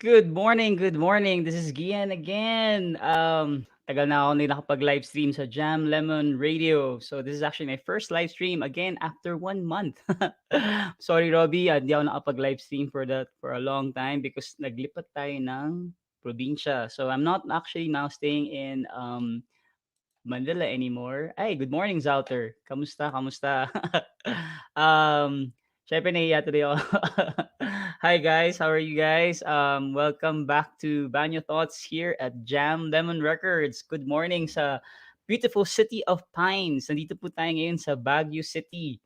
Good morning, good morning. This is Gian again. Tagal na ako hindi nakapag-live stream sa Jam Lemon Radio. So this is actually my first live stream again after 1 month. Sorry, Robbie, hindi ako nakapag-live stream for a long time because naglipat tayo ng probinsya. So I'm not actually now staying in Manila anymore. Ay, good morning, Zouter. Kamusta? Kamusta? Syempre nahiya today ako. Hi guys, how are you guys? Welcome back to Banyo Thoughts here at Jam Lemon Records. Good morning sa beautiful city of Pines. Nandito po tayo ngayon sa Baguio City.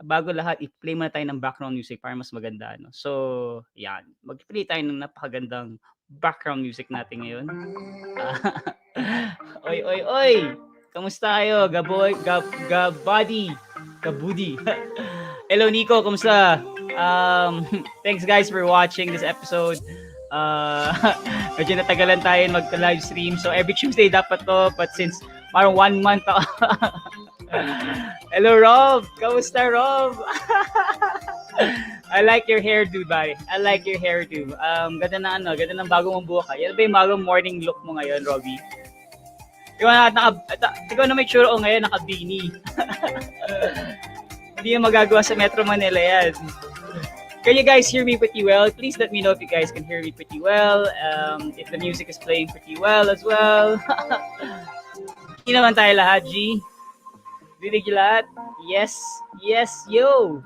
Bago lahat, i-play muna tayo ng background music para mas maganda. No? So, yan. Mag-play tayo ng napakagandang background music natin ngayon. Oy, oy, oy! Kamusta kayo? Gaboy, gabody, kabudi. Hello, Nico. Kamusta? Thanks, guys, for watching this episode. Medyo natagalan tayo mag-live stream. So, every Tuesday dapat to. But since parang 1 month ako. Hello, Rob. Kamusta, Rob? I like your hairdo, buddy. I like your hairdo. Ganda na ganda ng bagong buhok. Yan ba yung bagong morning look mo ngayon, Robbie? Ikaw na may tsura ko ngayon, naka-beanie. Hindi yung magagawa sa Metro Manila yan. Can you guys hear me pretty well? Please let me know if you guys can hear me pretty well. If the music is playing pretty well as well. Hindi naman tayo lahat, G. Dinig yung lahat? Yes. Yes, yo.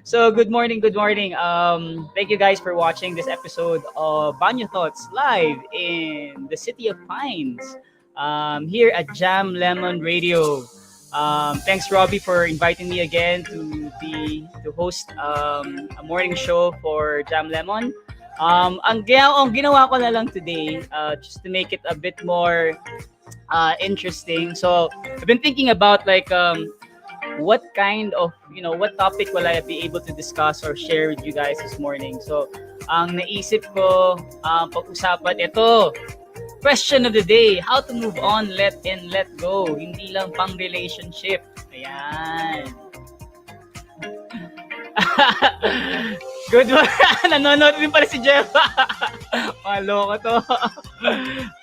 So, good morning, good morning. Thank you guys for watching this episode of Banyo Thoughts live in the city of Pines. Here at Jam Lemon Radio. Thanks, Robbie, for inviting me again to host a morning show for Jam Lemon. Ang ginawa ko na lang today, just to make it a bit more interesting. So I've been thinking about what kind of, what topic will I be able to discuss or share with you guys this morning. So ang naisip ko, pag-usapan ito. Question of the day, how to move on, let go. Hindi lang pang relationship. Ayan. Good one. Nanonood din pala si Jeff. Maloko to.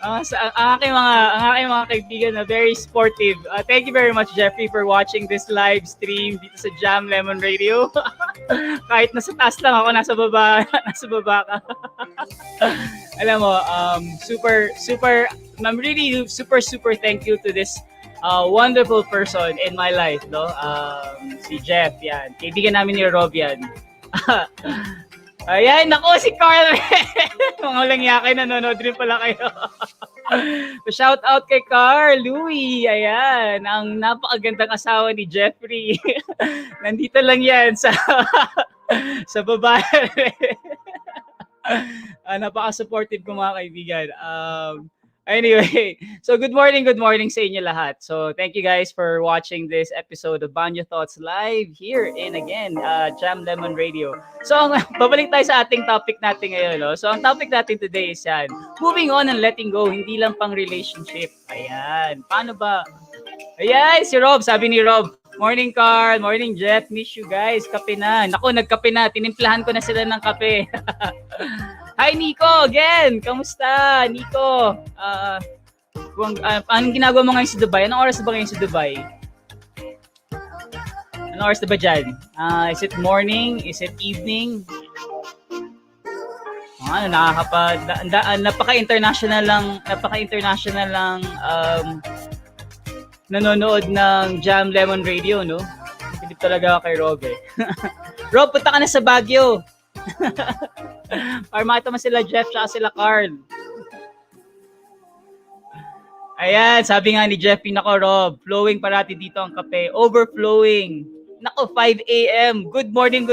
Ang aking mga kaibigan na very sportive. Thank you very much, Jeffrey, for watching this live stream dito sa Jam Lemon Radio. Kahit nasa taas lang ako, nasa baba ka. Alam mo, I'm really super thank you to this wonderful person in my life, no? Si Jeff, yan. Kaibigan namin ni Rob yan. Ayan, nako si Carl. Mga walang yakay, nanonood rin pala kayo. Shout out kay Carl, Louie. Ayan, ang napakagandang asawa ni Jeffrey. Nandito lang yan sa baba. Napaka-supportive ko mga kaibigan. Anyway, so good morning sa inyo lahat. So thank you guys for watching this episode of Banyo Thoughts live here in again, Jam Lemon Radio. So babalik tayo sa ating topic natin ngayon. No? So ang topic natin today is yan, moving on and letting go, hindi lang pang relationship. Ayan, paano ba? Ayan, si Rob, sabi ni Rob, morning Carl, morning Jeff, miss you guys, kape na. Naku, nagkape na, tinimplahan ko na sila ng kape. Hi Nico, again, kamusta? Nico, anong ginagawa mo ngayon sa Dubai? Anong oras ba ngayon sa Dubai? Anong oras na ba dyan? Is it morning? Is it evening? Napaka-international lang nanonood ng Jam Lemon Radio, no? Pilip talaga kay Rob eh. Rob, punta ka na sa Baguio. Para makita mo sila Jeff at sila Carl. Ayan, sabi nga ni Jeff, nako Rob, flowing parati dito ang kape. Overflowing. Nako, 5 a.m. Good morning,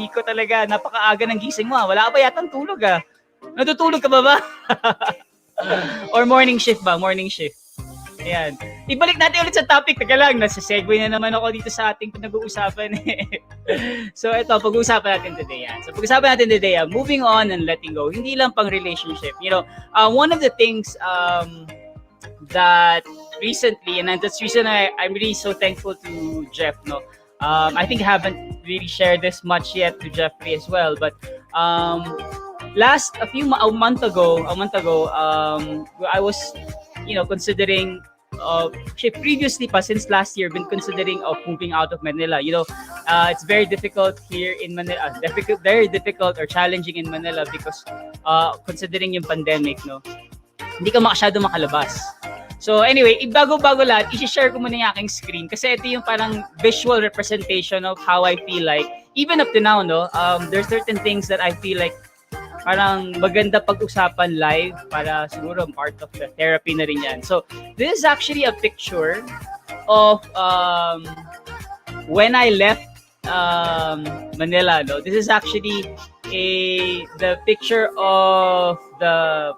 Nico talaga. Napakaaga ng gising mo. Wala ka ba yatang tulog ah? Natutulog ka ba? Or morning shift ba? Morning shift. Ayan. Ibalik natin ulit sa topic. Teka lang, nasa-segue na naman ako dito sa ating pinag-uusapan. So, ito, pag-uusapan natin today. Yan. So, pag-uusapan natin today, moving on and letting go. Hindi lang pang relationship. One of the things that recently, and that's the reason I'm really so thankful to Jeff, no? I think I haven't really shared this much yet to Jeffrey as well, but Um, a month ago, I was, considering. Actually, previously pa since last year, been considering of moving out of Manila. It's very difficult here in Manila. Very difficult or challenging in Manila because considering yung pandemic, no, hindi ka masyado makalabas. So anyway, bago-bago lahat, i-share ko muna yung aking screen kasi ito yung parang visual representation of how I feel like. Even up to now, no, there's certain things that I feel like parang maganda pag-usapan live para siguro part of the therapy na rin yan. So this is actually a picture of when I left Manila. No, this is actually the picture of the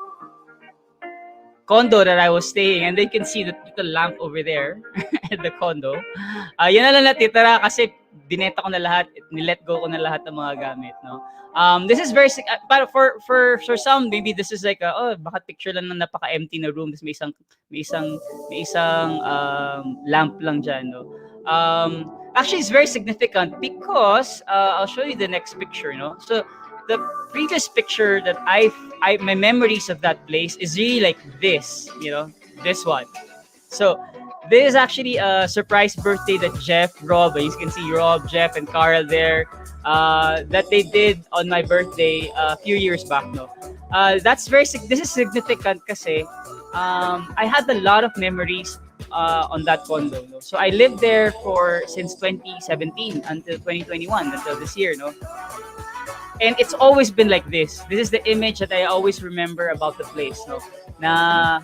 condo that I was staying, and they can see the little lamp over there at the condo. Yun na lang natitira kasi dineta ko na lahat, nilet go ko na lahat ng mga gamit, no. This is very para for some maybe this is like baka picture lang ng napaka-empty na room, tapos may isang lamp lang diyan, no. Actually it's very significant because I'll show you the next picture, no. So the previous picture that my memories of that place is really like this, this one. So this is actually a surprise birthday that Rob, you can see Rob, Jeff, and Carl there, that they did on my birthday a few years back. No, this is significant kasi I had a lot of memories on that condo. No? So I lived there since 2017 until 2021 until this year. No, and it's always been like this. This is the image that I always remember about the place, no? Na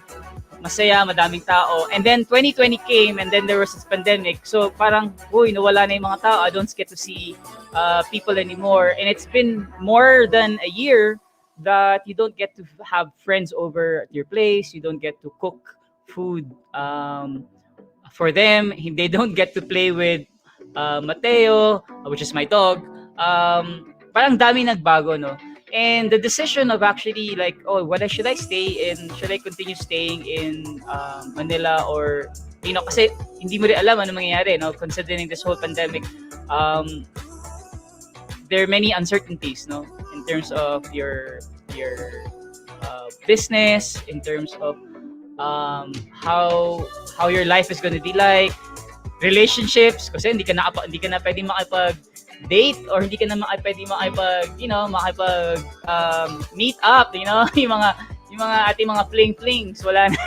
masaya, madaming tao. And then 2020 came and then there was this pandemic. So parang, nawala na yung mga tao. I don't get to see people anymore. And it's been more than a year that you don't get to have friends over at your place. You don't get to cook food for them. They don't get to play with Mateo, which is my dog. Parang dami nagbago, no? And the decision of actually like, whether should I stay in, should I continue staying in Manila or, kasi hindi mo rin alam ano mangyayari, no? Considering this whole pandemic, there are many uncertainties, no? In terms of your business, in terms of how your life is gonna be like, relationships, kasi hindi ka na pwedeng makipag-date or hindi ka na pwedeng makipag meet up, yung mga ating mga fling-flings, wala na.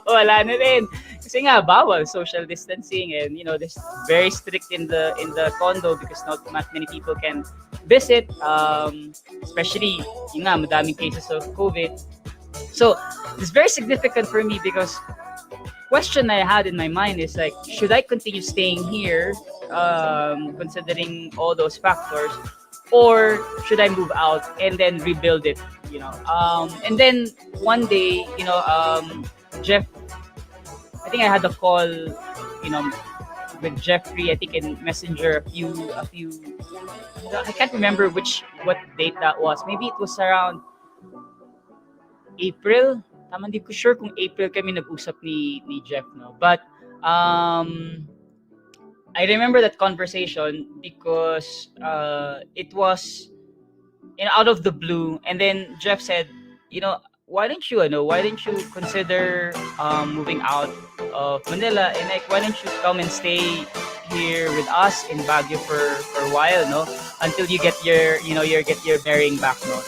Wala na rin. Kasi nga bawal social distancing, and this very strict in the condo because not many people can visit, especially yung nga madaming cases of COVID. So it's very significant for me because question I had in my mind is like, should I continue staying here, considering all those factors, or should I move out and then rebuild it? And then one day, Jeff, I think I had a call, with Jeffrey. I think in Messenger a few. I can't remember what date that was. Maybe it was around April. Tama, hindi ko sure kung April kami nag-usap ni Jeff, no. But I remember that conversation because it was out of the blue, and then Jeff said, why don't you consider moving out of Manila, and like why don't you come and stay here with us in Baguio for a while, no, until you get your bearing back, no.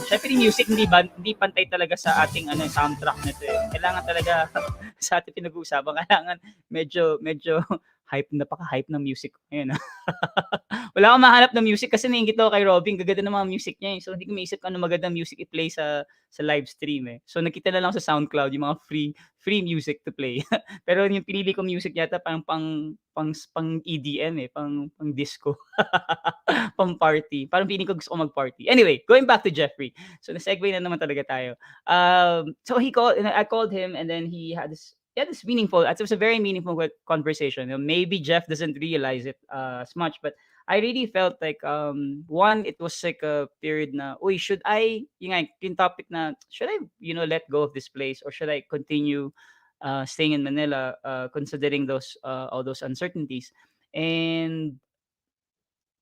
Syempre music hindi pantay talaga sa ating soundtrack nito eh. Kailangan talaga sa ating pinag-uusapan, kailangan medyo napaka-hype ng music ngayon. Wala akong mahanap ng music kasi nainggit ako kay Robin, gaganda ng mga music niya eh. So hindi ko maisip ano magandang music i-play sa live stream eh. So nakita na lang sa SoundCloud yung mga free music to play. Pero yung pinili ko music yata pang EDM eh, pang disco. Pang party. Parang feeling ko gusto ko mag-party. Anyway, going back to Jeffrey. So na-segue na naman talaga tayo. So I called him, and then he had this meaningful, it was a very meaningful conversation. Maybe Jeff doesn't realize it as much, but I really felt like one, it was like a period na, should I, yung topic na, should I, let go of this place, or should I continue staying in Manila, considering all those uncertainties. And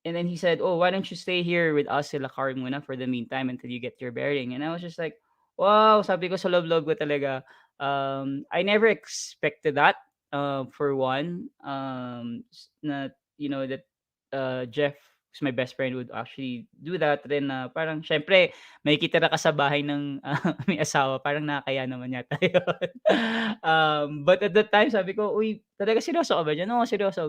And then he said, "Oh, why don't you stay here with us sila Car muna for the meantime until you get your bearing?" And I was just like, "Wow," sabi ko sa loob-loob ko talaga. I never expected that. For one, na that Jeff, who's my best friend, would actually do that. Then parang syempre, may kita na ka sa bahay ng may asawa, parang nakakaya naman yata yun. But at that time, sabi ko, uy, talaga seryoso ka ba dyan? Oo, seryoso.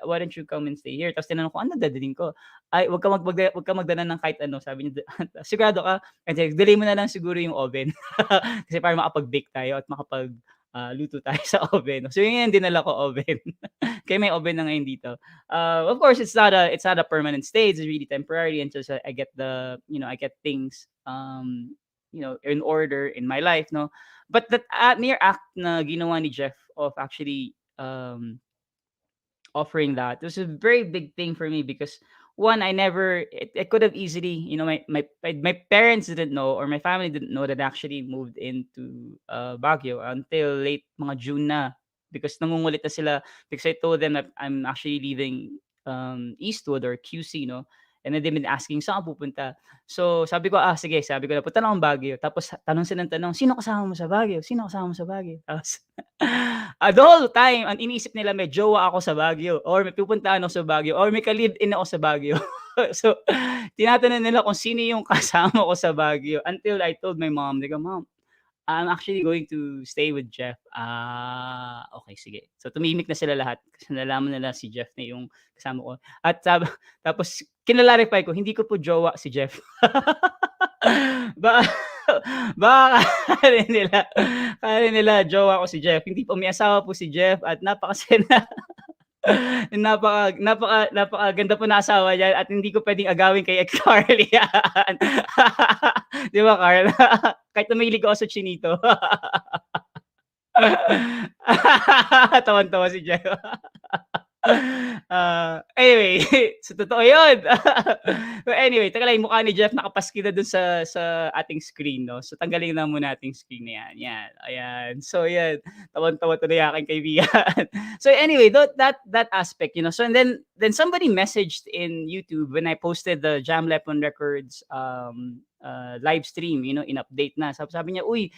Why don't you come and stay here? Tapos tinanong ko, ano dadalhin ko? Ay, wag ka magdala ng kahit ano. Sabi niya, sigurado ka? Kasi delay mo na lang siguro yung oven. Kasi para makapag-bake tayo at luto tayo sa oven. So yun yung dinala ko oven. Kaya may oven na ngayon dito. Of course, it's not a permanent stay. It's really temporary until I get I get things in order in my life, no. But that mere act na ginawa ni Jeff of actually offering that. It was a very big thing for me because one, I could have easily, my parents didn't know or my family didn't know that I actually moved into Baguio until late mga June na because nangungulit na sila because I told them that I'm actually leaving Eastwood or QC, no? And then they've been asking saan ka pupunta. So sabi ko, sige, sabi ko na punta na akong Baguio. Tapos tanong sila ng tanong, sino kasama mo sa Baguio? Sino kasama mo sa Baguio? Tapos the whole time, ang iniisip nila may jowa ako sa Baguio or may pupuntahan ako sa Baguio or may ka-live-in ako sa Baguio. So, tinatanong nila kung sino yung kasama ko sa Baguio until I told my mom, they go, "Mom, I'm actually going to stay with Jeff." Okay, sige. So, tumimik na sila lahat kasi nalaman nila si Jeff na yung kasama ko. At tapos, kinalarify ko, hindi ko po jowa si Jeff. Baka, baka kala nila jowa ko si Jeff. Hindi po, may asawa po si Jeff at napakasena. Napakaganda po na asawa niya at hindi ko puwedeng agawin kay Carly yan. 'Di ba, Carl? Kahit na mahilig ako sa chinito. Tawan-tawa si Jeff. Anyway, so totoo 'yun. But anyway, teka lang, yung mukha ni Jeff nakapaski na dun sa ating screen, 'no. So tanggalin na muna ating screen na 'yan, ayan. So 'yan, tawan-tawa tuloy ang aking kaibigan. So anyway, that aspect, so and then somebody messaged in YouTube when I posted the Jam Lepon Records live stream, in-update na. Sabi niya, "Uy,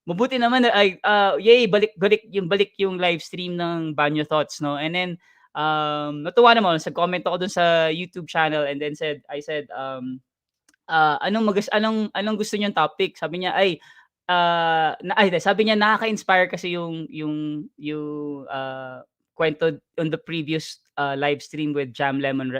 mabuti naman na ay, yay, balik yung live stream ng BanyoThoughts, no?" And then natuwa naman, nag-comment ako dun sa YouTube channel and then I said, anong gusto niyong topic? Sabi niya, sabi niya nakaka-inspire kasi yung kwento on the previous live stream with Jam Lemon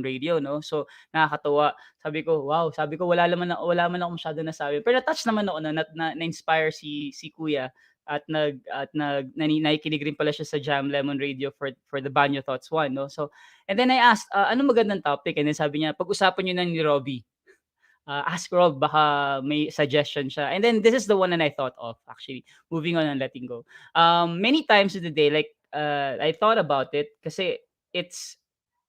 Radio, no? So nakakatuwa. Sabi ko, wow, sabi ko wala man ako masyadong nasabi. Pero na-touch naman ako na-inspire si Kuya at nakikinig rin pala siya sa Jam Lemon Radio for the Banyo Thoughts one, no? So, and then I asked, anong magandang topic? And then sabi niya, pag-usapan niyo na ni Robbie. Ask Rob, baka may suggestion siya. And then this is the one that I thought of, actually, moving on and letting go. Many times in the day, like, I thought about it kasi it's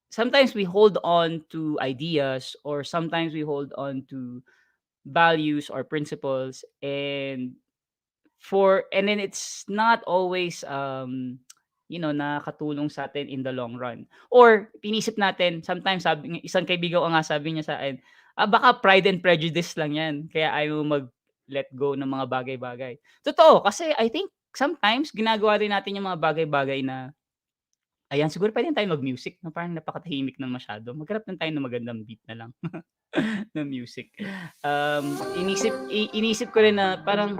sometimes we hold on to ideas or sometimes we hold on to values or principles and then it's not always nakakatulong sa atin in the long run. Or inisip natin, sometimes isang kaibigan ko nga sabi niya sa akin, baka pride and prejudice lang 'yan kaya ayaw mo mag-let go ng mga bagay-bagay. Totoo, kasi I think sometimes ginagawa rin natin yung mga bagay-bagay na ayan, siguro puwede tayong mag-music na parang napakatahimik ng masyado. Maghanap lang tayo ng magandang beat na lang na music. Inisip ko rin na parang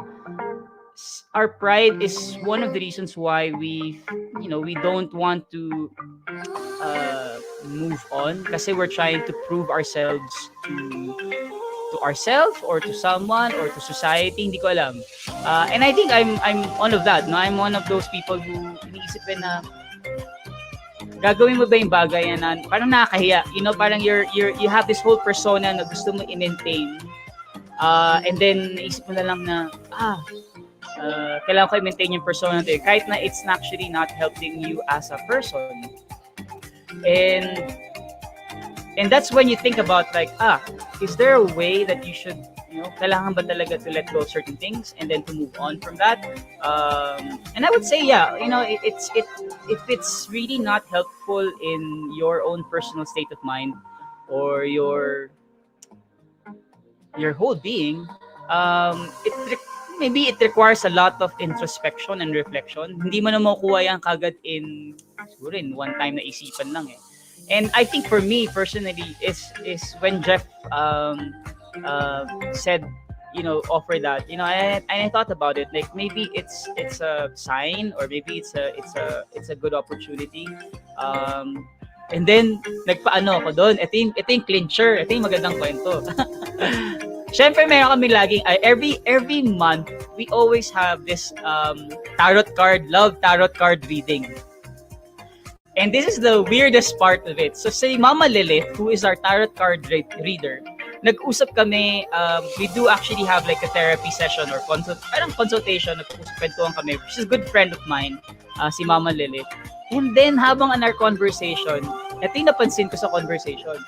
our pride is one of the reasons why we don't want to move on kasi we're trying to prove ourselves to ourselves or to someone or to society, hindi ko alam. And I think I'm one of that, no? I'm one of those people who iniisip rin na gagawin mo ba yung bagay na parang nakakahiya, parang you have this whole persona na gusto mo i-maintain. And then naisip mo na lang na kailangan ko i-maintain yung persona to kahit na it's actually not helping you as a person. And that's when you think about like, is there a way that you should kailangan ba talaga to let go of certain things and then to move on from that? And I would say, yeah, if it's really not helpful in your own personal state of mind or your whole being, maybe it requires a lot of introspection and reflection. Hindi mo na makukuha yan kagad siguro in one time na isipan lang eh. And I think for me personally is when Jeff said, offer that, and I thought about it, like maybe it's a sign, or maybe it's a good opportunity. And then nagpaano ako doon. Ito yung clincher, ito yung magandang kwento. Syempre meron kami laging every month we always have this love tarot card reading. And this is the weirdest part of it. So si Mama Lilith, who is our tarot card reader, nag-usap kami, we do actually have like a therapy session or consultation, nag-kwentuhan kami. She's a good friend of mine, si Mama Lilith. And then habang in our conversation, ito yung napansin ko sa conversation,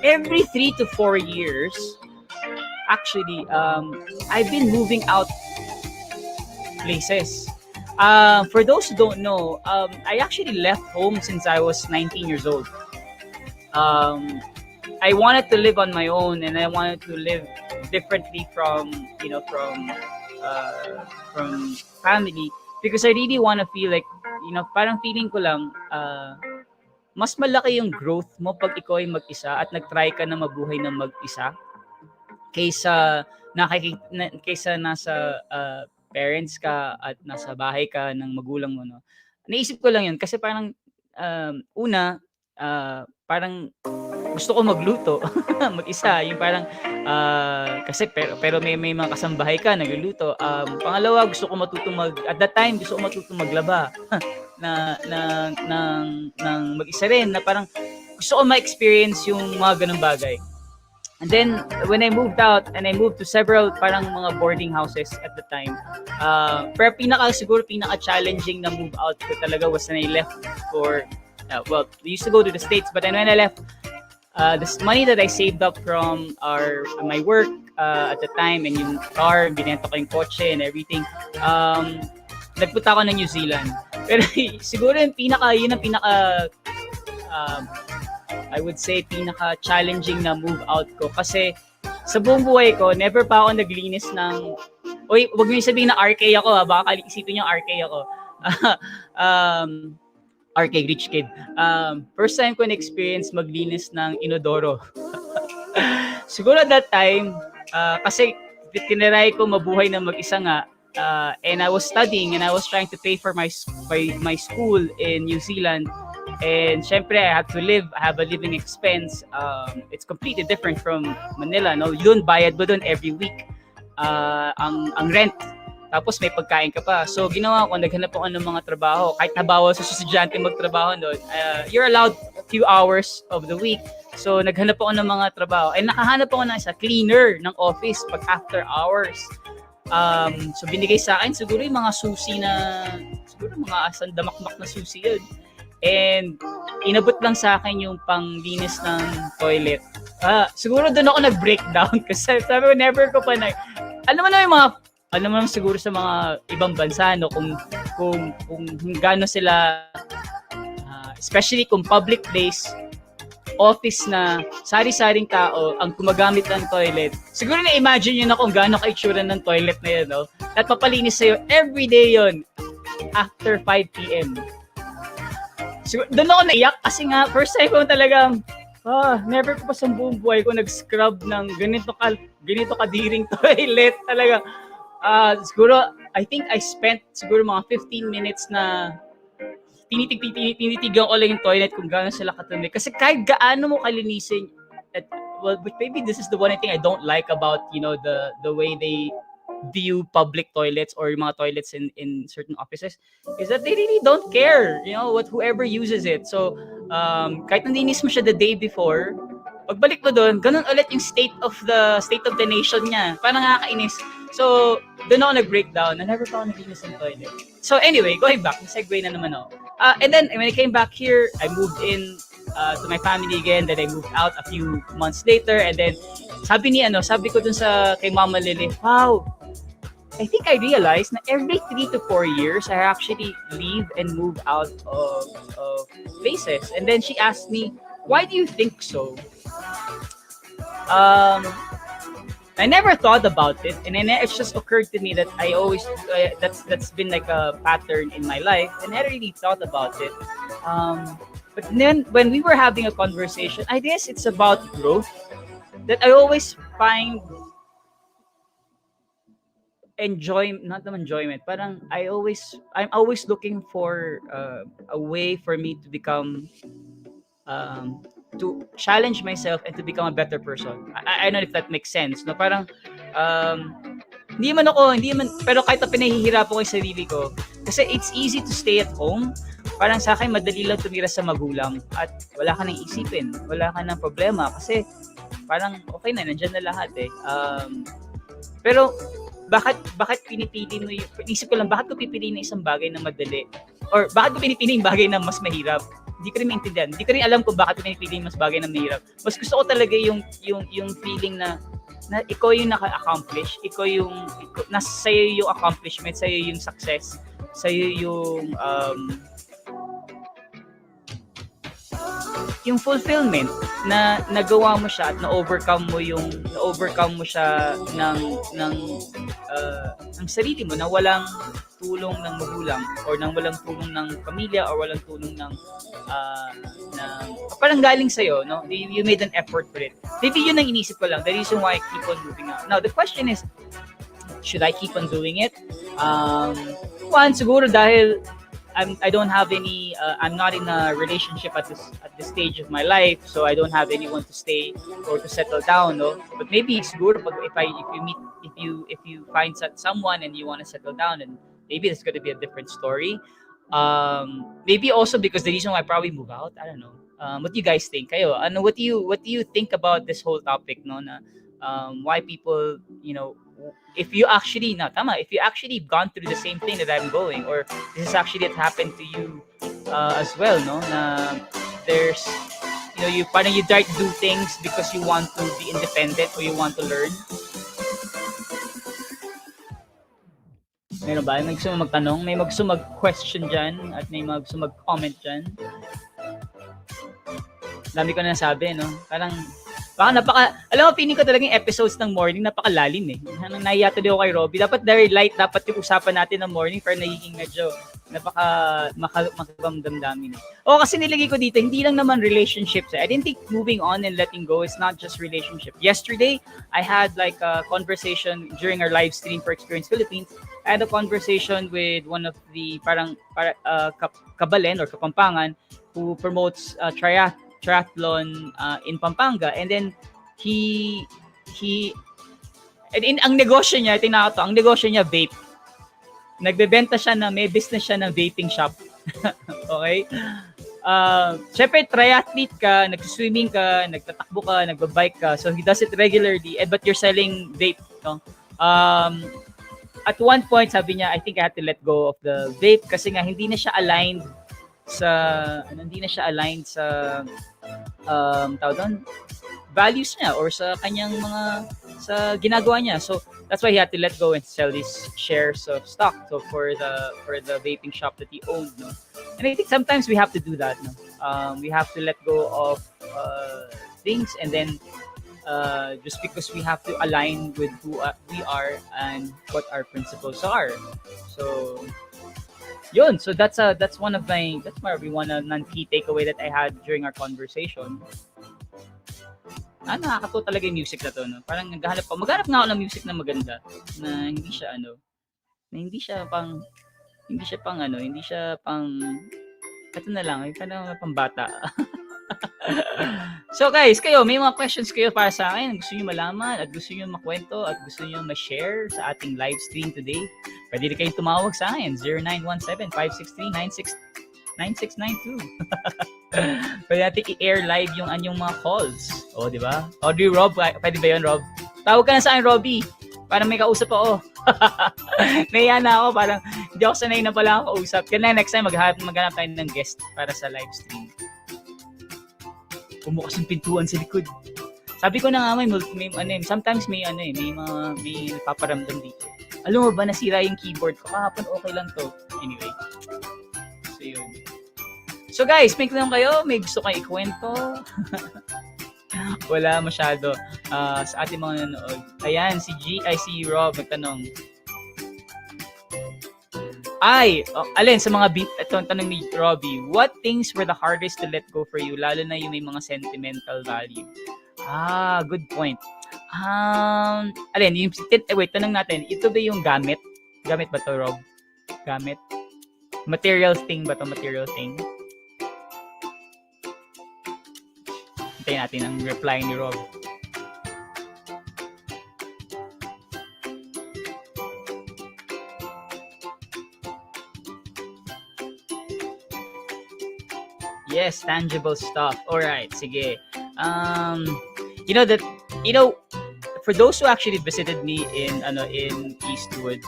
every 3 to 4 years, actually, I've been moving out places. For those who don't know, I actually left home since I was 19 years old. I wanted to live on my own, and I wanted to live differently from family, because I really want to feel like, parang feeling ko lang, mas malaki yung growth mo pag ikaw ay mag-isa at nag-try ka na mabuhay ng mag-isa kaysa nasa parents ka at nasa bahay ka ng magulang mo, no? Naisip ko lang yun kasi parang parang gusto ko magluto mag-isa, yung parang kasi pero may mga kasambahay ka nagluluto. Pangalawa, gusto ko matutong at that time gusto ko matutong maglaba ng mag-isa rin, na parang gusto ko ma-experience yung mga ganung bagay. And then when I moved out and I moved to several parang mga boarding houses at the time, pero pinaka-challenging na move out ko talaga was when I left for we used to go to the States, but then when I left, this money that I saved up from my work at the time, and yung car, binenta ko yung kotse and everything, nagpunta ako ng New Zealand. Pero siguro yung pinaka I would say pinaka-challenging na move out ko, kasi sa buong buhay ko never pa ako naglinis ng wag niyo sabihin na RK ako, baka isipin niyo RK ako. RK, rich kid. First time ko na-experience maglinis ng inodoro. Siguro that time, kasi tiniray ko mabuhay na mag-isa nga, and I was studying and I was trying to pay for my school in New Zealand. And syempre, I have a living expense. It's completely different from Manila, no? Yun, bayad mo doon every week. Ang rent. Tapos may pagkain ka pa. So ginawa ko, naghanap ako ng mga trabaho. Kahit nabawal sa estudyante magtrabaho doon, you're allowed a few hours of the week. So naghanap ako ng mga trabaho. And nakahanap ako ng isa, cleaner ng office pag after hours. So binigay sa akin siguro yung mga susi siguro mga sandamakmak na susi yun. And inabot lang sa akin yung panglinis ng toilet. Siguro doon ako nag-breakdown kasi sabi ko, never ko pa alam mo siguro sa mga ibang bansa, no, kung gaano sila, especially kung public place, office na sari-saring tao ang gumagamit ng toilet. Siguro na-imagine nyo na kung gaano ka-itsura ng toilet na yun, no? At papalinis sa'yo everyday yon after 5 p.m. Siguro, doon ako naiyak kasi nga, first time ko talagang, never ko pa sa buong buhay ko nag-scrub ng ganito kadiring toilet talaga. Siguro, I think I spent siguro mga 15 minutes na tinitigan ko lang yung toilet kung gaano sila katumi. Kasi kahit gaano mo kalinisin, but maybe this is the one thing I don't like about, the way they view public toilets or mga toilets in certain offices, is that they really don't care, whoever uses it. So, kahit nandinis mo siya the day before, pagbalik mo doon, ganun ulit yung state of the nation niya. Parang nakakainis. So, doon ako nag-breakdown. Never pa ako naglinis ng toilet. So, anyway, going back, segue na naman ako. And then, when I came back here, I moved in to my family again. Then I moved out a few months later. And then, sabi ko dun sa kay Mama Lily, wow, I think I realized na every 3 to 4 years, I actually leave and move out of places. And then she asked me, why do you think so? I never thought about it, and then it just occurred to me that I always that's been like a pattern in my life, and I really thought about it. But then when we were having a conversation, I guess it's about growth that I always find not the enjoyment, parang I'm always looking for a way for me to become to challenge myself and to become a better person. I don't know if that makes sense. No, parang um, hindi man, pero kahit na pinahihirapan ko yung sarili ko, kasi it's easy to stay at home. Parang sa akin, madali lang tumira sa magulang at wala ka nang isipin, wala ka nang problema kasi parang okay na, nandyan na lahat eh. Pero bakit pinipili mo yung, isip ko lang, bakit ko pipiliin ng isang bagay na madali? Or bakit ko pinipili yung bagay na mas mahirap? Hindi ko rin maintindihan. Hindi ko rin alam kung bakit ko pinipili yung mas bagay na mahirap. Mas gusto ko talaga yung feeling na ikaw yung naka-accomplish, nasa sa'yo yung accomplishment, sa'yo yung success, sa'yo yung fulfillment na nagawa mo siya at na-overcome mo siya ng sarili mo na walang tulong ng magulang or nang walang tulong ng pamilya or walang tulong ng parang galing sa'yo, no? You made an effort for it. Maybe yun ang inisip ko lang, the reason why I keep on moving on. Now, the question is, should I keep on doing it? One, siguro dahil I don't have any I'm not in a relationship at this stage of my life, so I don't have anyone to stay or to settle down, no? But maybe siguro if you find someone and you want to settle down, and maybe it's going to be a different story. Maybe also because the reason why I probably move out, I don't know. What do you guys think? Kayo, what do you think about this whole topic, no? Na why people, if you actually gone through the same thing that I'm going, or this is actually that happened to you as well, no? Na there's, you try to do things because you want to be independent or you want to learn. Meron ba? May gusto magtanong? May gusto mag-question dyan? At may gusto mag-comment dyan? Dami ko na nasabi, no? Parang alam mo, feeling ko talaga yung episodes ng morning, napakalalim eh. Nahiya tuloy ako kay Robby. Dapat very light, dapat yung usapan natin ng morning, pero nagiging medyo makabamdamdamin eh. Kasi nilagay ko dito, hindi lang naman relationships eh. I didn't think moving on and letting go is not just relationship. Yesterday, I had like a conversation during our live stream for Experience Philippines. I had a conversation with one of the kabalen or kapampangan who promotes triathlon in Pampanga, and then ang negosyo niya, ang negosyo niya vape. Nagbebenta siya may business siya ng vaping shop. Okay? Syempre triathlete ka, nag-swimming ka, nagtatakbo ka, nagbabike ka, so he does it regularly, but you're selling vape, no? At one point sabi niya, I think I had to let go of the vape kasi nga hindi na siya aligned sa tawag doon, values niya or sa kanyang sa ginagawa niya. So that's why he had to let go and sell his shares of stock for the vaping shop that he owned, no? And I think sometimes we have to do that, no? We have to let go of things, and then just because we have to align with who we are and what our principles are. So yun, so that's one of my key takeaway that I had during our conversation. Nakakatuwa talaga yung music na to, no? Parang maghanap nga ako ng music na maganda, na hindi siya pang ito na lang, parang pambata. So guys, kayo, may mga questions kayo para sa akin, gusto niyo malaman at gusto niyo makwento at gusto niyo ma-share sa ating live stream today, pwede rin kayong tumawag sa akin, 0917-563-9692. Pwede natin i-air live yung anyong mga calls. O, di ba? Audrey, Rob, pwede ba yun, Rob? Tawag ka na sa akin, Robby. Parang may kausap ako. Nahiya na ako, parang hindi ako sanay na pala ako kausap. Kaya next time, maghanap tayo ng guest para sa live stream. Bumukas yung pintuan sa likod. Sabi ko na nga sometimes may paparamdam dito. Alam mo ba, nasira yung keyboard ko? Kahapon okay lang to. Anyway. So yun. So guys, may tanong kayo? May gusto kayo ikwento? Wala masyado sa ating mga nanonood. Ayan, si Rob nagtanong. Alin sa mga itong tanong ni Robbie, what things were the hardest to let go for you, lalo na yung may mga sentimental value? Good point. Tanong natin, ito ba yung gamit? Gamit ba to, Rob? Gamit? Material thing ba to? Material thing? Hintayin natin ang reply ni Rob. Yes, tangible stuff. Alright, sige. For those who actually visited me in Eastwood,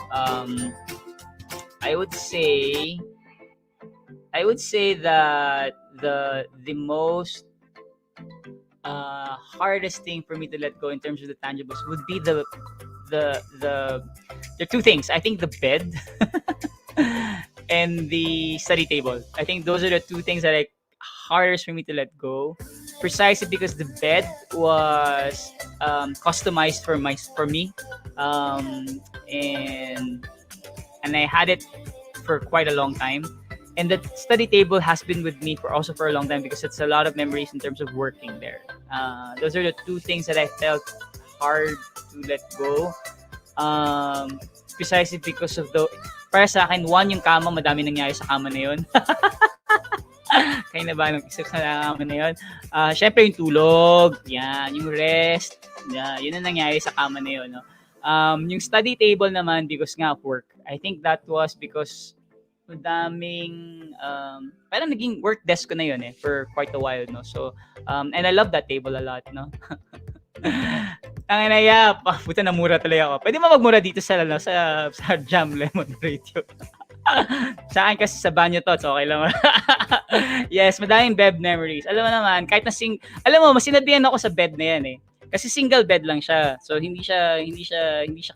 I would say that the most hardest thing for me to let go in terms of the tangibles would be the two things. I think the bed and the study table. I think those are the two things that hardest for me to let go, precisely because the bed was customized for me, and I had it for quite a long time. And the study table has been with me for a long time because it's a lot of memories in terms of working there. Those are the two things that I felt hard to let go. Precisely because of para sa akin, one, yung kama, madami nangyari sa kama na yun. Kaya na ba nung isip sa kama na yun? Syempre yung tulog, yan, yung rest, yun ang nangyari sa kama na yun. No? Yung study table naman, because nga of work. I think that was because madaming parang naging work desk ko na yun for quite a while, no. So and I love that table a lot, no. Tanginaya, puta na mura talaga ako. Pwede mo magmura dito sa Jam Lemon Radio. Sa akin kasi sa BanyoThoughts, okay lang. Yes, madaming bed memories. Alam mo naman, kahit alam mo, masinabihan ako sa bed na yan Kasi single bed lang siya. So hindi siya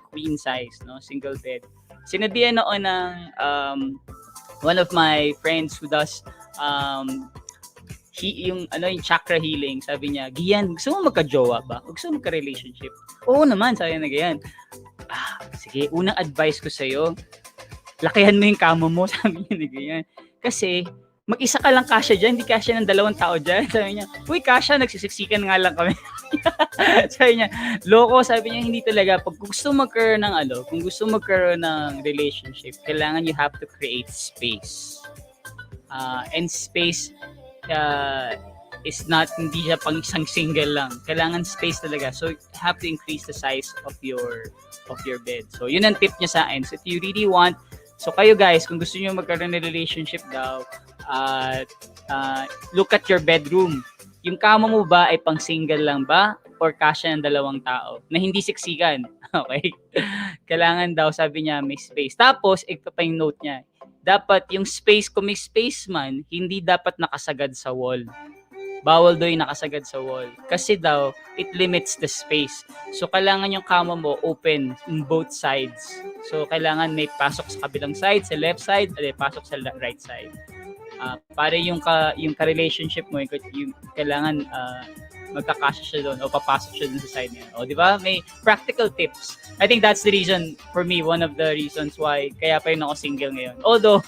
queen size, no, single bed. Sinabihan ako ng one of my friends who does yung chakra healing. Sabi niya, Gian, gusto mo magka-jowa ba? Gusto mo magka-relationship? Oo naman, sabi na ganyan. Sige, unang advice ko sa'yo, lakihan mo yung kama mo, sabi niya na ganyan. Kasi, mag-isa ka lang kasya dyan, hindi kasya ng 2 tao dyan. Sabi niya, uy, kasya, nagsisiksikan nga lang kami. Sabi niya, loko, sabi niya, hindi talaga. Kung gusto magkaroon ng relationship, kailangan you have to create space. And space is not, hindi siya pang isang single lang. Kailangan space talaga. So, you have to increase the size of your bed. So, yun ang tip niya sa akin. So, if you really want, so kayo guys, kung gusto niyo magkaroon ng relationship daw, look at your bedroom. Yung kama mo ba ay pang single lang ba or kasya ng 2 tao na hindi siksikan? Okay? Kailangan daw, sabi niya, may space. Tapos, ito pa yung note niya. Dapat yung space, kung may space man, hindi dapat nakasagad sa wall. Bawal daw yung nakasagad sa wall. Kasi daw, it limits the space. So, kailangan yung kama mo open in both sides. So, kailangan may pasok sa kabilang side, sa left side, at pasok sa right side. Para yung ka-relationship mo, yung kailangan magkakasya siya doon o papasok siya doon sa side niya. O, di ba? May practical tips. I think that's the reason, for me, one of the reasons why kaya pa rin ako single ngayon. Although,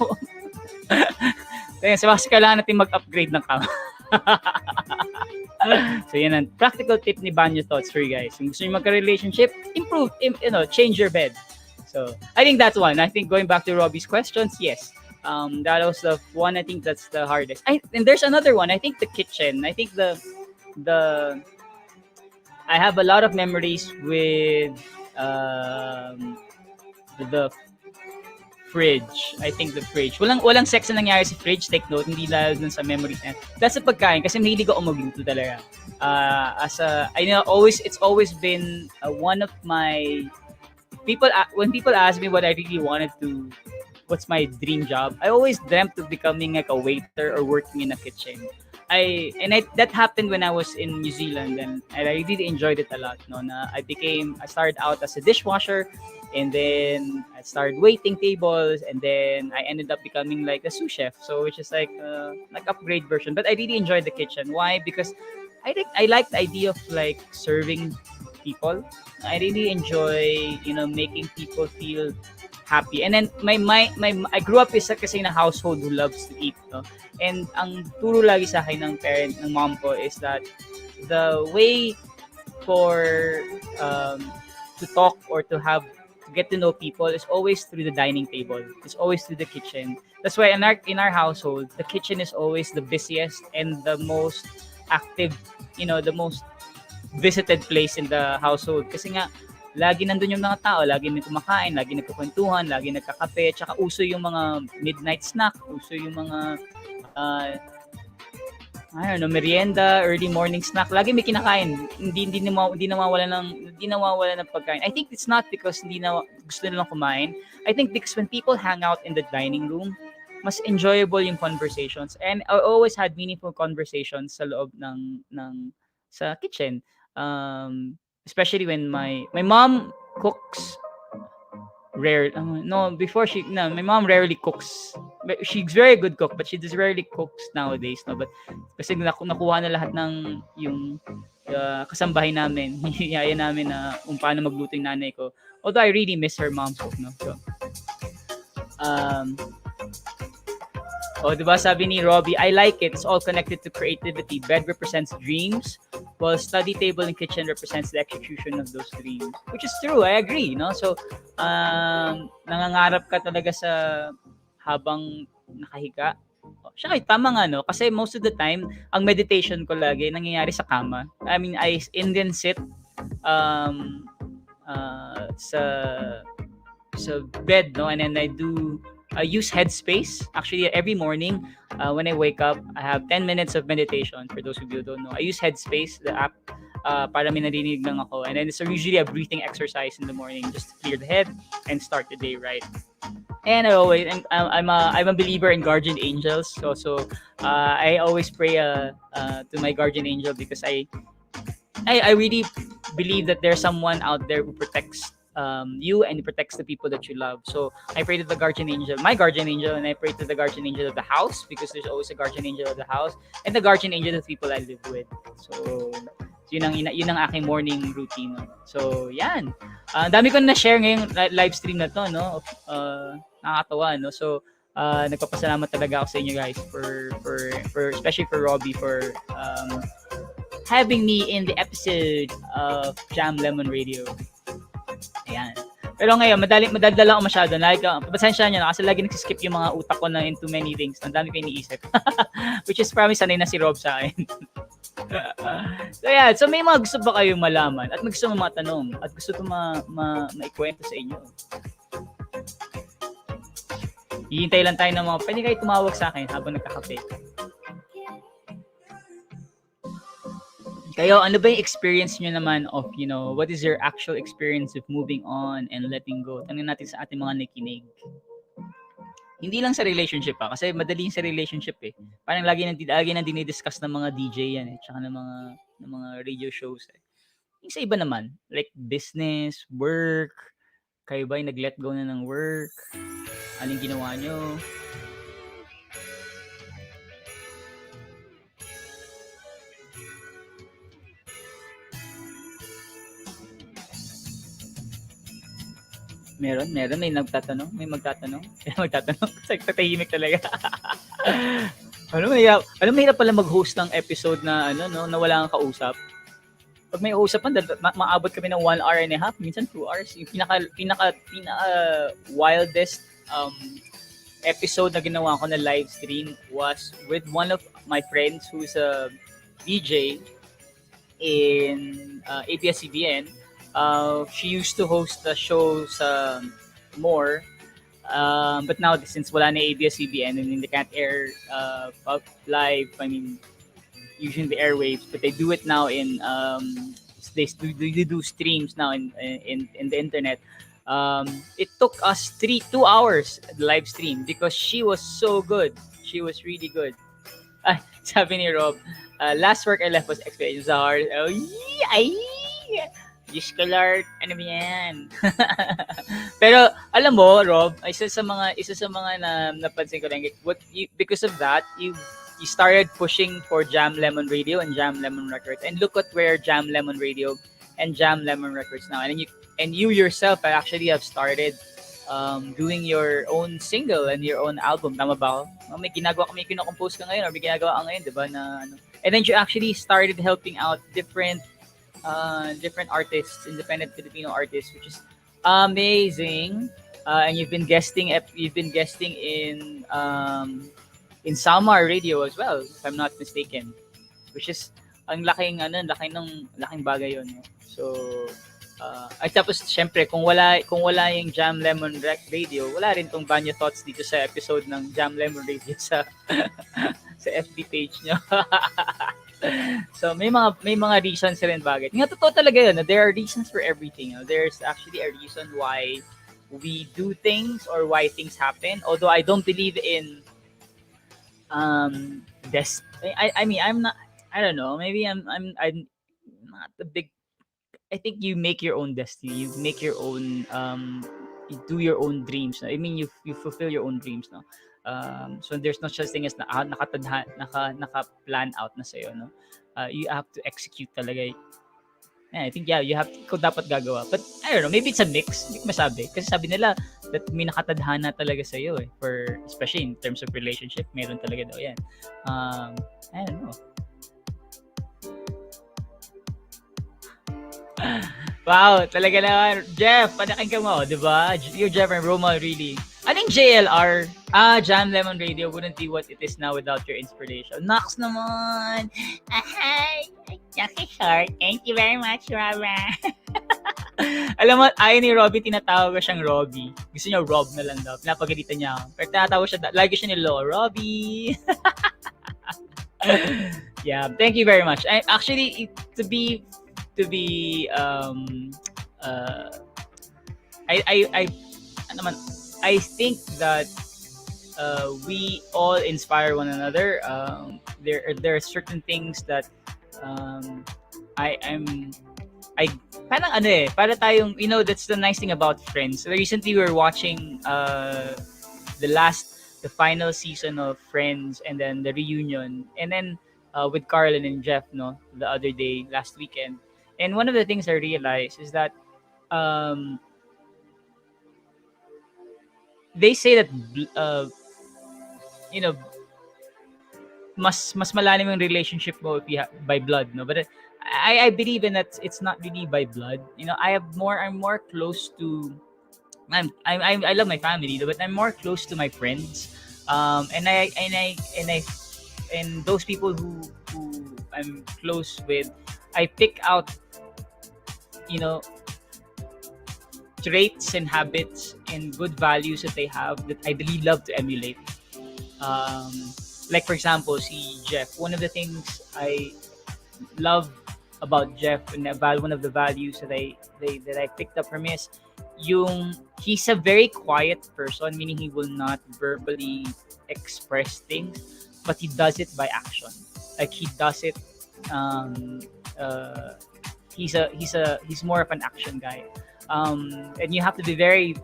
kailangan natin mag-upgrade ng kama. So, yan ang practical tip ni BanyoThoughts for you guys. Kung gusto nyo magka-relationship, improve, change your bed. So, I think that's one. I think going back to Robbie's questions, yes. That was the one. I think that's the hardest. And there's another one. I think the kitchen. I think I have a lot of memories with the fridge. I think the fridge. Walang sex na nangyari sa fridge. Take note, hindi dahil dun sa memories na. That's sa pagkain kasi mahilig ako magluto talaga. It's always been one of my when people ask me what I really wanted to, what's my dream job, I always dreamt of becoming like a waiter or working in a kitchen. that happened when I was in New Zealand, and I really enjoyed it a lot. No, na I started out as a dishwasher, and then I started waiting tables, and then I ended up becoming like a sous chef. So which is like upgrade version. But I really enjoyed the kitchen. Why? Because I like the idea of like serving people. I really enjoy making people feel happy. And then my I grew up kasi in a household who loves to eat, no? And ang turo lagi sa akin ng mom ko is that the way for to talk or to get to know people is always through the dining table. It's always through the kitchen. That's why in our household, the kitchen is always the busiest and the most active, the most visited place in the household. Kasi nga, lagi nandun yung mga tao, lagi may kumakain, lagi nagkukwentuhan, lagi nagkakape, tsaka uso yung mga midnight snack, uso yung mga merienda, early morning snack. Lagi may kinakain. Hindi nawawala ng pagkain. I think it's not because hindi na gusto nilang kumain. I think because when people hang out in the dining room, mas enjoyable yung conversations. And I always had meaningful conversations sa loob sa kitchen. Especially when my mom cooks rare no before she no my mom rarely cooks, but she's very good cook, but she just rarely cooks nowadays, no. But kasi nakuha na lahat ng yung kasambahay namin, yaya namin na kung paano magluto yung nanay ko, although I really miss her mom's cook, no. So diba sabi ni Robbie, I like it. It's all connected to creativity. Bed represents dreams, while study table and kitchen represents the execution of those dreams. Which is true, I agree, no? So, nangangarap ka talaga sa habang nakahiga. Siya tama nga, no? Kasi most of the time, ang meditation ko lagi nangyayari sa kama. I mean, I Indian sit sa bed, no? And then I use Headspace. Actually, every morning when I wake up, I have 10 minutes of meditation. For those of you who don't know, I use Headspace, the app, para may narinig lang ako. And then it's usually a breathing exercise in the morning just to clear the head and start the day right. And I'm a believer in guardian angels. So I always pray to my guardian angel because I really believe that there's someone out there who protects you and protects the people that you love. So I pray to the guardian angel, my guardian angel, and I pray to the guardian angel of the house because there's always a guardian angel of the house and the guardian angel of the people I live with. So yun ang aking morning routine. So yan. Dami ko na share ngayong live stream na to, no. Nakakatawa, no. So nagpapasalamat talaga ako sa inyo guys for especially for Robbie for having me in the episode of Jam Lemon Radio. Ayan. Pero ngayon, madadala ako masyado. Pasensya nyo na kasi lagi nagsiskip yung mga utak ko na into many things. Ang dami ko iniisip. Which is probably sanay na si Rob sa akin. So yeah, so may mga gusto ba kayong malaman at may gusto mo matanong at gusto ko maikwento sa inyo. Hihintay lang tayo ng mga pwede kayo tumawag sa akin habang nagkakape. Kayo, ano ba yung experience nyo naman of, what is your actual experience of moving on and letting go? Tanungin natin sa ating mga nakikinig. Hindi lang sa relationship kasi madali yung sa relationship eh. Parang lagi nang dinidiscuss ng mga DJ yan tsaka ng mga radio shows eh. Yung sa iba naman, like business, work, kayo ba yung nag-let go na ng work? Anong ginawa nyo? Meron, may magtatanong. Tatahimik talaga. Mahirap pala mag-host ng episode na na wala kang kausap. Pag may usapan, maabot kami ng 1 hour and a half, minsan 2 hours. Yung pinaka wildest episode na ginawa ko na live stream was with one of my friends who's a DJ in ABS-CBN. She used to host the show sa More, but now since wala na ABS-CBN and they can't air live, I mean using the airwaves, but they do it now in they do streams now in the internet. It took us 2 hours live stream because she was so good. She was really good. Sabi ni Rob, last work I left was expedition sa heart. Oh, ay! Diyos ko Lord, ano ba yan? Pero alam mo, Rob, isa sa mga na napansin ko lang, because of that, you started pushing for Jam Lemon Radio and Jam Lemon Records, and look at where Jam Lemon Radio and Jam Lemon Records now, and you yourself actually have started doing your own single and your own album. Tama ba ako? May ginagawa ka, may kinocompose ka ngayon or may ginagawa ka ngayon, di ba? Na, ano. And then you actually started helping out different artists, independent Filipino artists, which is amazing. And you've been guesting in Samar Radio as well, if I'm not mistaken. Which is ang laking bagay yun. No? So at tapos syempre kung wala yung Jam Lemon Radio, wala rin tong BanyoThoughts dito sa episode ng Jam Lemon Radio sa sa FB page nyo. So may mga reasons rin bakit. Nga totoo talaga yun. There are reasons for everything. There's actually a reason why we do things or why things happen. Although I don't believe in I mean I'm not, I don't know, maybe I'm not the big, I think you make your own destiny. You make your own you do your own dreams. I mean you fulfill your own dreams, no? So there's no such thing as naka-plan out na sa'yo, no? You have to execute talaga. Yeah, I think you have to, ikaw dapat gagawa. But I don't know, maybe it's a mix. Hindi ko masabi. Kasi sabi nila that may nakatadhana talaga sa'yo for, especially in terms of relationship, meron talaga daw yan. I don't know. Wow, talaga naman. Jeff, panakin ka mo, di ba? You're Jeff and Roma, really. Anong JLR? Jam Lemon Radio wouldn't be what it is now without your inspiration. Nox naman! Hi! Okay, short. Thank you very much, Robert. Alam mo, ayaw ni Robby, tinatawag ko siyang Robby. Gusto niya Rob na lang daw. Pinapagalitan niya ako. Pero tinatawag siya, lagi siya nilo, Robby! Yeah, thank you very much. Actually, to be I think that we all inspire one another. There are certain things that I parang para tayong, that's the nice thing about Friends. So recently we were watching the final season of Friends, and then the reunion, and then with Carlin and Jeff, no, the other day, last weekend. And one of the things I realized is that they say that mas malalim yung relationship mo if you by blood, no? But I believe in that it's not really by blood. I'm more close to I love my family, but I'm more close to my friends. And those people who I'm close with, I pick out traits and habits and good values that they have that I really love to emulate. Like for example, see Jeff. One of the things I love about Jeff, and one of the values that I picked up from him is he's a very quiet person, meaning he will not verbally express things, but he does it by action. Like he does it. He's more of an action guy. And you have to be very,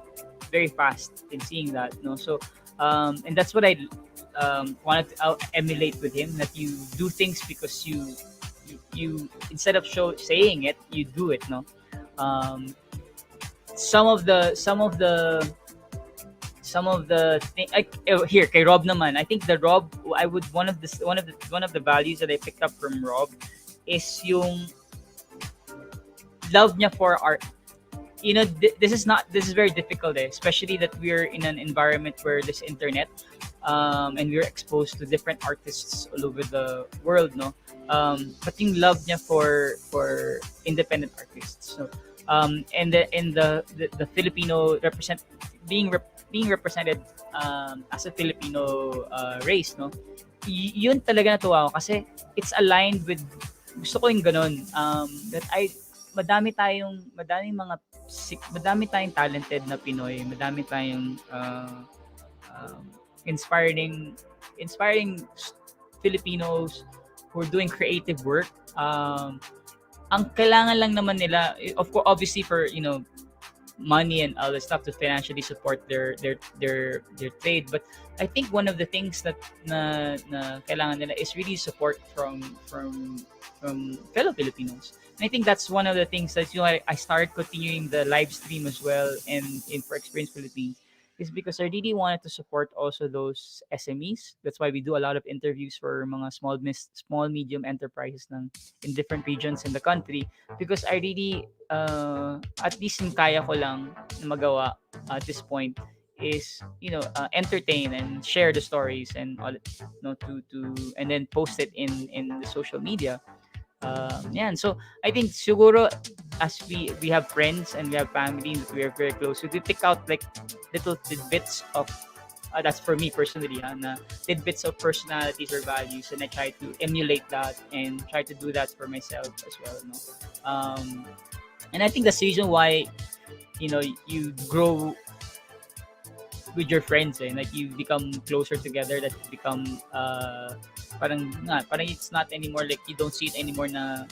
very fast in seeing that, no? So, and that's what I wanted to emulate with him. That you do things because you instead of saying it, you do it, no? Some of the thing, here kay Rob naman. I think the Rob, one of the values that I picked up from Rob is yung love niya for art. This is very difficult, especially that we're in an environment where there's internet, and we're exposed to different artists all over the world, no? But yung love niya for independent artists, so and the Filipino being represented as a Filipino race, no? Yun talaga natuwa ko kasi it's aligned with, gusto ko yung ganun, that madami tayong talented na Pinoy, madami tayong inspiring Filipinos who are doing creative work. Ang kailangan lang naman nila, of course, obviously for, money and all the stuff to financially support their trade, but I think one of the things that na kailangan nila is really support from fellow Filipinos. And I think that's one of the things that I started continuing the live stream as well and in for Experience Philippines is because I really wanted to support also those SMEs. That's why we do a lot of interviews for mga small medium enterprises in different regions in the country, because I really at least yung kaya ko lang na magawa at this point is entertain and share the stories and all, to and then post it in the social media. Yeah, so I think siguro as we have friends and we have family that we are very close, we pick out like little tidbits of that's for me personally, na tidbits of personalities or values, and I try to emulate that and try to do that for myself as well. No? And I think that's the reason why you grow with your friends, like you become closer together, that you become parang it's not anymore like you don't see it anymore na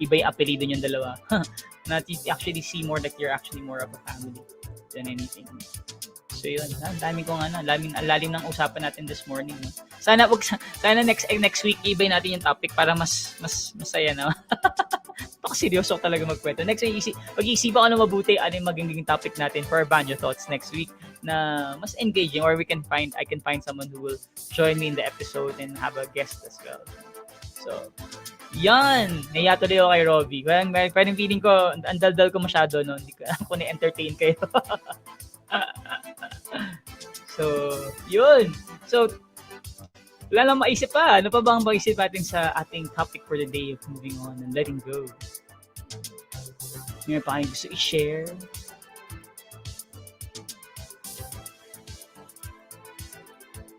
iba yung apelido yung dalawa. Not you actually see more like you're actually more of a family than anything. So yun, ang lalim ng usapan natin this morning. No? Sana next week iba natin yung topic para mas masaya na. Seryoso talaga magkwento. Next week, mag-iisipan ko na mabuti ano yung magiging topic natin for our Banyo Thoughts next week na mas engaging, or I can find someone who will join me in the episode and have a guest as well. So, yan! Naiya tuloy ako kay Robbie. Parang feeling ko, ang daldal ko masyado, no? Hindi ko alam kung na-entertain kayo. So, yun! So, wala lang maisip pa. Ano pa ba ang maisip natin sa ating topic for the day of moving on and letting go? May pa kayong gusto i-share?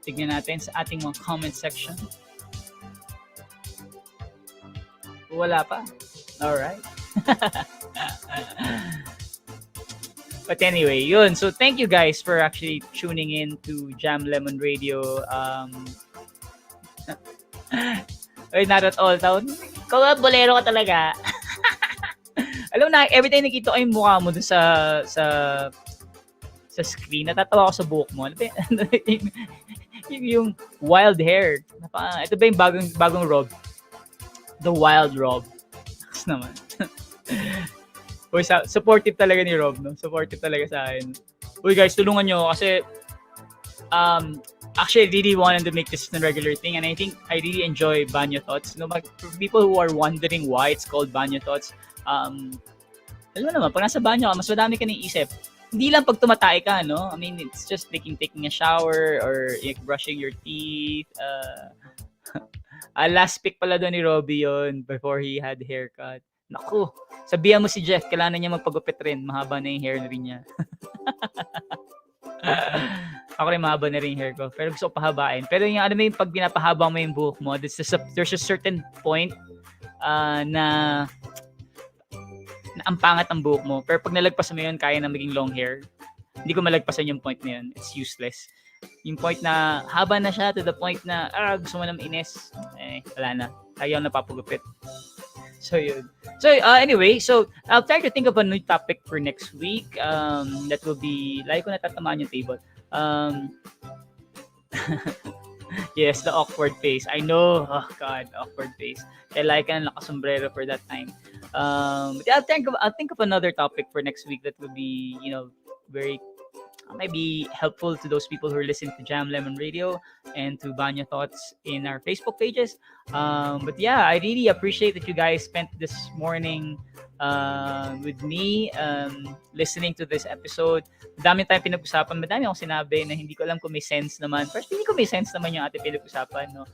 Tignan natin sa ating mga comment section. Wala pa? Alright. But anyway, yun. So, thank you guys for actually tuning in to Jam Lemon Radio. Ay, not at all. Ikaw bolero ka talaga. Alam na, every time nakita ko yung mukha mo dun sa screen, natatawa ako sa buhok mo. yung wild hair. Ito ba yung bagong Rob? The Wild Rob. Next naman. Uy, supportive talaga ni Rob, no? Supportive talaga sa akin. Uy guys, tulungan nyo kasi actually, I really wanted to make this a regular thing, and I think I really enjoy Banyo Thoughts. For people who are wondering why it's called Banyo Thoughts, alam mo naman, pag nasa banyo ka, mas madami ka nang isip. Hindi lang pag tumatay ka, no? I mean, it's just taking a shower or brushing your teeth. Last pick pala doon ni Robbie yun before he had haircut. Naku, sabihan mo si Jeff, kailangan niya magpagupit rin. Mahaba na yung hair rin niya. Ako rin mahaba na rin yung hair ko. Pero gusto ko pahabain. Pero yung yung pag pinapahaba mo yung buhok mo, there's a certain point na ang pangat ang buhok mo. Pero pag nalagpasan mo yun, kaya na maging long hair. Hindi ko malagpasan yung point na yun. It's useless. Yung point na haba na siya to the point na gusto mo na mainis. Wala na. Ayaw na papagupit. So yun. So anyway, so I'll try to think of a new topic for next week. That will be, like ko natatamaan yung table. Yes, the awkward face. I know. Oh God, awkward face. Kaya like ka na nakasombrero for that time. I'll think of another topic for next week that will be, very maybe helpful to those people who are listening to Jam Lemon Radio and to Banyo Thoughts in our Facebook pages. But yeah, I really appreciate that you guys spent this morning with me listening to this episode. Madami tayong pinag-usapan, madami akong sinabi na hindi ko alam kung may sense naman. First, hindi ko may sense naman yung ating pinag-usapan. No?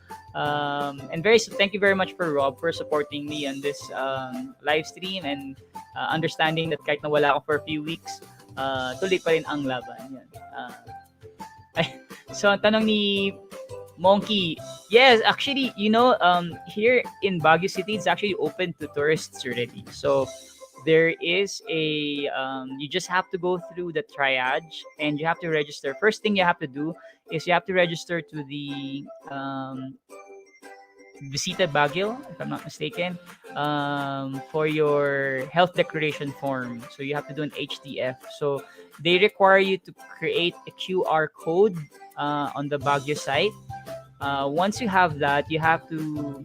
And thank you very much for Rob for supporting me on this live stream and understanding that kahit nawala ako for a few weeks, tuloy pa rin ang laban. Yan. So, ang tanong ni Monkey, yes, actually, here in Baguio City, it's actually open to tourists already. So, there is a you just have to go through the triage and you have to register. First thing you have to do is you have to register to the Visita Baguio, if I'm not mistaken, for your health declaration form. So you have to do an HDF. So they require you to create a QR code on the Baguio site. Once you have that, you have to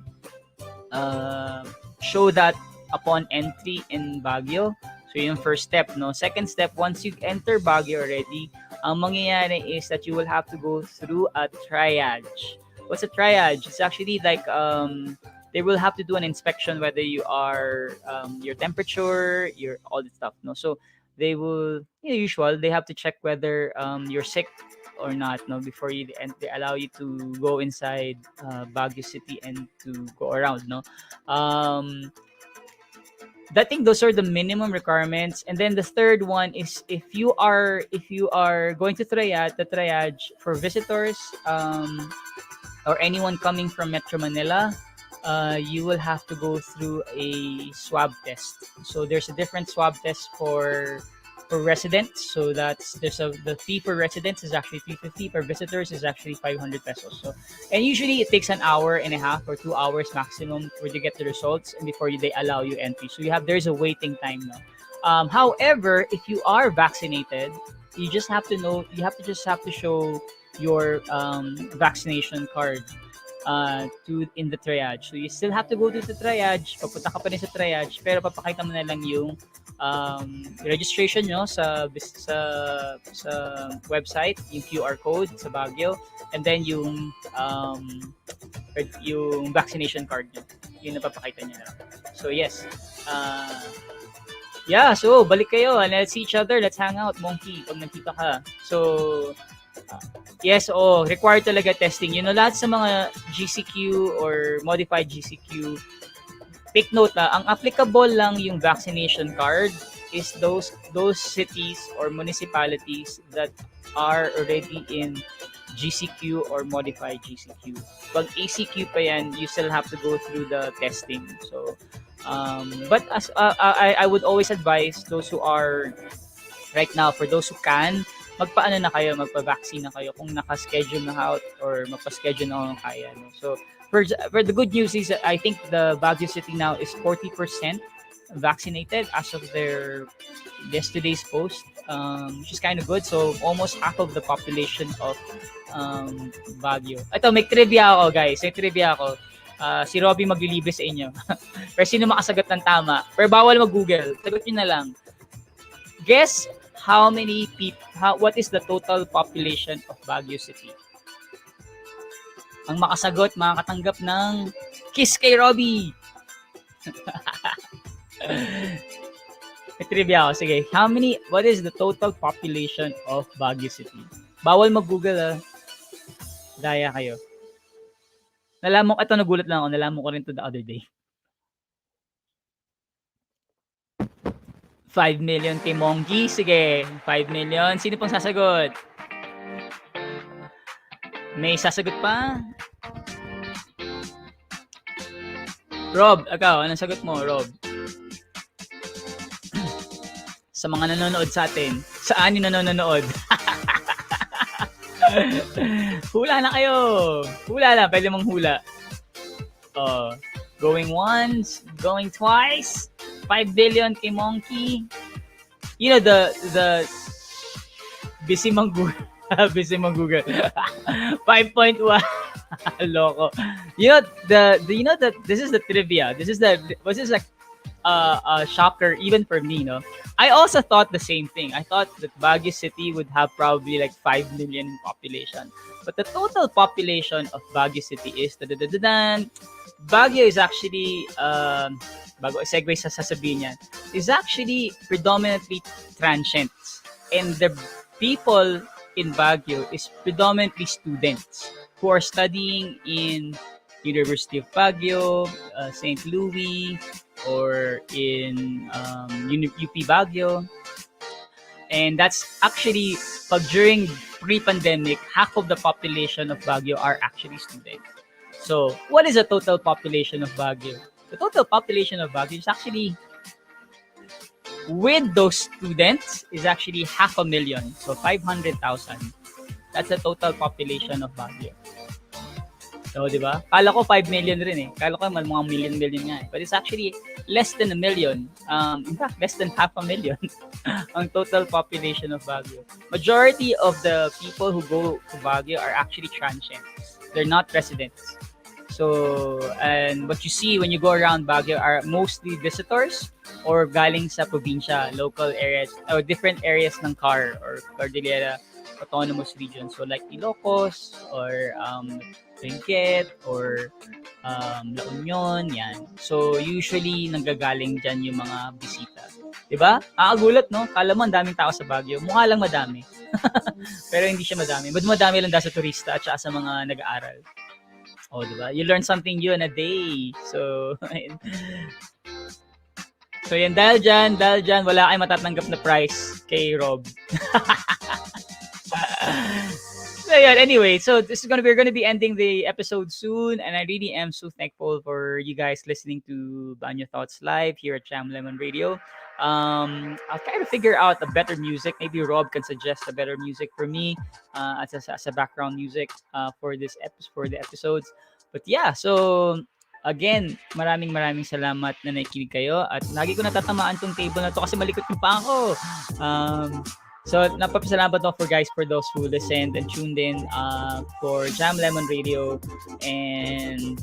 uh, show that upon entry in Baguio. So yun yung first step, no? Second step, once you enter Baguio already, ang mangyayari is that you will have to go through a triage. What's a triage? It's actually like they will have to do an inspection whether you are your temperature, your all that stuff, no? So they will, usual, they have to check whether you're sick or not, no, before you and they allow you to go inside Baguio City and to go around, no. um I think those are the minimum requirements. And then the third one is if you are going to triage for visitors or anyone coming from Metro Manila, you will have to go through a swab test. So there's a different swab test for residents. So the fee for residents is actually 350. For visitors is actually 500 pesos. So and usually it takes an hour and a half or 2 hours maximum for you to get the results and before they allow you entry. So there's a waiting time now. However, if you are vaccinated, you have to show your vaccination card to in the triage. So you still have to go to the triage, papunta ka pa rin sa triage, pero papakita mo na lang yung registration nyo sa website, yung QR code sa Baguio, and then yung vaccination card nyo. Yun na papakita nyo na. So yes. Yeah, so balik kayo and let's see each other, let's hang out, monkey, pag nagkita ka. So yes, required talaga testing. Lahat sa mga GCQ or modified GCQ, take note na ang applicable lang yung vaccination card is those cities or municipalities that are already in GCQ or modified GCQ. Pag ACQ pa yan, you still have to go through the testing. So but as I would always advise those who are right now, for those who can, magpaano na kayo, magpa-vaccine na kayo kung naka-schedule na out or magpa-schedule na kung kaya. No? So, for the good news is I think the Baguio City now is 40% vaccinated as of their yesterday's post, which is kind of good. So, almost half of the population of Baguio. Ito, may trivia ako, guys. May trivia ako. Si Robby maglilibre sa inyo. Pero sino makasagot ng tama? Pero bawal mag-Google. Sagot nyo na lang. Guess what is the total population of Baguio City? Ang makasagot, makakatanggap ng kiss kay Robby. May trivia ako. Sige. What is the total population of Baguio City? Bawal mag-Google, Daya kayo. Nagulat lang ako. Nalaman ko rin to the other day. 5 million kay Monkey. Sige, 5 million. Sino pong sasagot? May sasagot pa? Rob, ikaw, anong sagot mo, Rob? Sa mga nanonood sa atin, saan yung nanonood? Hula na kayo. Hula lang, pwede mong hula. Going once, going twice. 5 billion kay Monkey. The busy mang Google. Busy mang Google. 5.1. Loko. That this is the trivia. This is like a shocker even for me, no? I also thought the same thing. I thought that Baguio City would have probably like 5 million in population. But the total population of Baguio City is Baguio is actually bago segue sa sasabihin niyan, is actually predominantly transients. And the people in Baguio is predominantly students who are studying in University of Baguio, St. Louis, or in UP Baguio. And that's actually, during pre-pandemic, half of the population of Baguio are actually students. So, what is the total population of Baguio? The total population of Baguio is actually with those students is actually 500,000. So 500,000. That's the total population of Baguio. So, di ba? Kala ko 5 million rin eh. Kala ko mga million nga eh. But it's actually less than a million. In fact, less than 500,000 ang total population of Baguio. Majority of the people who go to Baguio are actually transients. They're not residents. So, and what you see when you go around Baguio are mostly visitors or galing sa probinsya, local areas, or different areas ng CAR or Cordillera Autonomous Region. So, like Ilocos or Benguet or La Union, yan. So, usually, nanggagaling dyan yung mga bisita. Diba? Gulat, no? Kala mo, ang daming tao sa Baguio. Mukha lang madami. Pero hindi siya madami. But madami lang dahil sa turista at saka sa mga nag-aaral. Oh, diba? You learn something new in a day. So, so yan, dahil dyan, wala kayong matatanggap na price kay Rob. So yeah, anyway, so we're gonna be ending the episode soon, and I really am so thankful for you guys listening to Banyo Thoughts Live here at Jam Lemon Radio. I'll try to figure out a better music. Maybe Rob can suggest a better music for me as a background music for the episodes. But yeah, so again, maraming salamat na nakikinig kayo at lagi ko natatamaan tong table na to kasi malikot yung paa ko. So, napapasalamat ako for those who listened and tuned in for Jam Lemon Radio and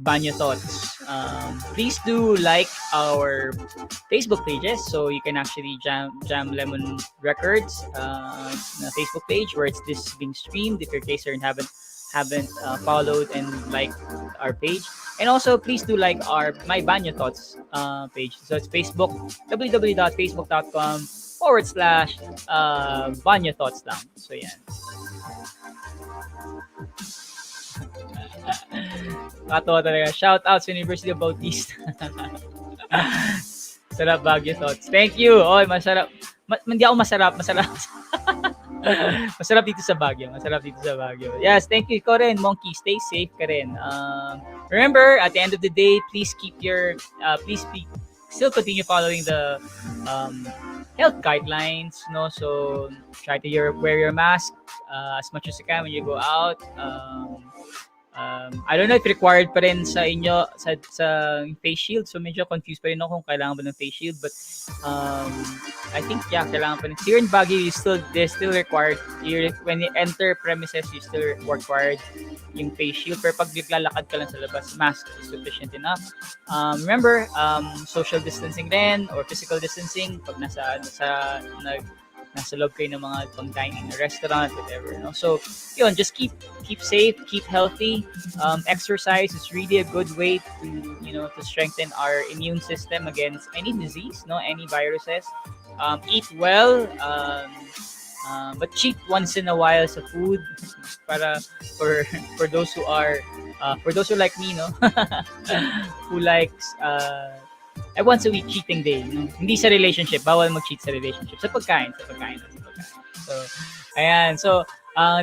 Banyo Thoughts. Please do like our Facebook pages so you can actually Jam Lemon Records na Facebook page where this being streamed if your case haven't followed and liked our page. And also, please do like my Banyo Thoughts page. So, it's Facebook, www.facebook.com/BanyoThoughts lang. So, yan. Katawa talaga. Shout out sa University of Bautista. Sarap Baguio Thoughts. Thank you. Oy, masarap. Hindi ako masarap. Masarap dito sa Baguio. Yes, thank you. Ikaw rin, Monkey. Stay safe ka rin. Remember, at the end of the day, please still continue following the health guidelines, no? So try to wear your mask as much as you can when you go out. I don't know if required pa rin sa inyo sa face shield. So medyo confused pa rin ako kung kailangan ba ng face shield, but I think kailangan pa rin. Here in Baguio, they're still required. When you enter premises, you still required yung face shield. Pero pag naglalakad ka lang sa labas, mask is sufficient enough. Remember, social distancing din or physical distancing pag nasa loob kayo ng mga pang-dining na restaurant, whatever, no? So, yun, just keep safe, keep healthy. Exercise is really a good way to strengthen our immune system against any disease, no, any viruses. Eat well, but cheat once in a while sa food para for those who like me, no, who likes once a week cheating day, no? Hindi sa relationship, bawal mag-cheat sa relationship, sa pagkain. So, ayan. So,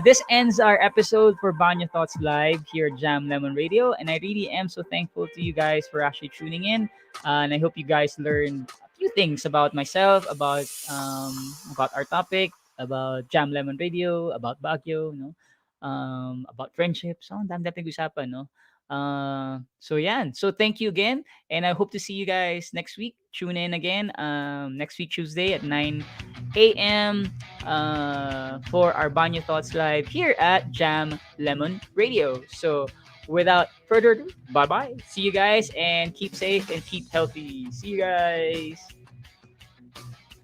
this ends our episode for Banyo Thoughts Live here at Jam Lemon Radio, and I really am so thankful to you guys for actually tuning in, and I hope you guys learned a few things about myself, about our topic, about Jam Lemon Radio, about Baguio, no? About friendships. Ang dami natin usapan, no? So yan. So thank you again, and I hope to see you guys next week. Tune in again next week Tuesday at 9 a.m. For our Banyo Thoughts Live here at Jam Lemon Radio. So without further ado, bye-bye. See you guys and keep safe and keep healthy. See you guys.